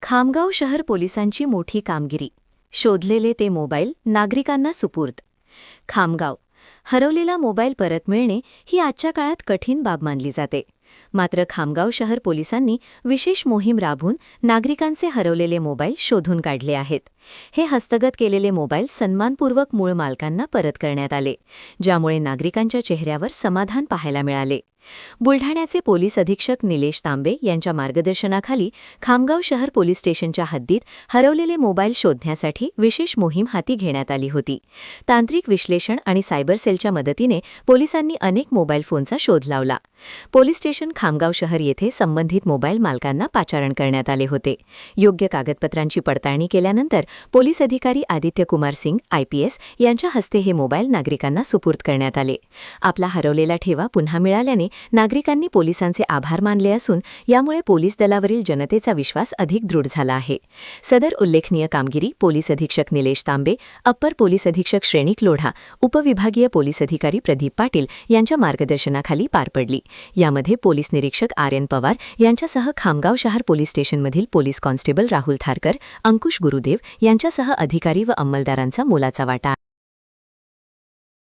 खामगाव शहर पोलिसांची मोठी कामगिरी. शोधलेले ते मोबाईल नागरिकांना सुपूर्द. खामगाव. हरवलेला मोबाईल परत मिळणे ही आजच्या काळात कठीण बाब मानली जाते. मात्र खामगाव शहर पोलिसांनी विशेष मोहीम राबवून नागरिकांचे हरवलेले मोबाईल शोधून काढले आहेत. हे हस्तगत केलेले मोबाईल सन्मानपूर्वक मूळ मालकांना परत करण्यात आले, ज्यामुळे नागरिकांच्या चेहऱ्यावर समाधान पाहायला मिळाले. बुलढाण्याचे पोलीस अधीक्षक निलेश तांबे यांच्या मार्गदर्शनाखाली खामगाव शहर पोलीस स्टेशनच्या हद्दीत हरवलेले मोबाईल शोधण्यासाठी विशेष मोहीम हाती घेण्यात आली होती. तांत्रिक विश्लेषण आणि सायबर सेलच्या मदतीने पोलिसांनी अनेक मोबाईल फोनचा शोध लावला. पोलीस स्टेशन खामगाव शहर येथे संबंधित मोबाईल मालकांना पाचारण करण्यात आले होते. योग्य कागदपत्रांची पडताळणी केल्यानंतर पोलीस अधिकारी आदित्य कुमार सिंग IPS यांच्या हस्ते हे मोबाईल नागरिकांना सुपूर्द करण्यात आले. आपला हरवलेला ठेवा पुन्हा मिळाल्याने नागरिकांनी पोलिसांचे आभार मानले असून यामुळे पोलीस दलावरील जनतेचा विश्वास अधिक दृढ झाला आहे. सदर उल्लेखनीय कामगिरी पोलीस अधीक्षक निलेश तांबे, अप्पर पोलीस अधीक्षक श्रेणिक लोढा, उपविभागीय पोलीस अधिकारी प्रदीप पाटील यांच्या मार्गदर्शनाखाली पार पडली. यामध्ये पोलीस निरीक्षक RN पवार यांच्यासह खामगाव शहर पोलीस स्टेशनमधील पोलीस कॉन्स्टेबल राहुल थारकर, अंकुश गुरुदेव यांच्यासह अधिकारी व अंमलदारांचा मोलाचा वाटा.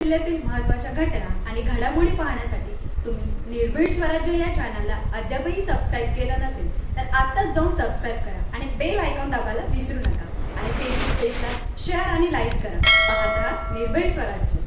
जिल्ह्यातील महत्त्वाच्या घटना आणि घडामोडी पाहण्यासाठी तुम्ही निर्भीड स्वराज्य या चॅनलला अद्यापही सबस्क्राईब केलं नसेल तर आत्ताच जाऊन सबस्क्राईब करा आणि बेल आयकॉन दाबायला विसरू नका. आणि फेसबुक पेजला शेअर आणि लाईक करा. पाहत राहा निर्भीड स्वराज्य.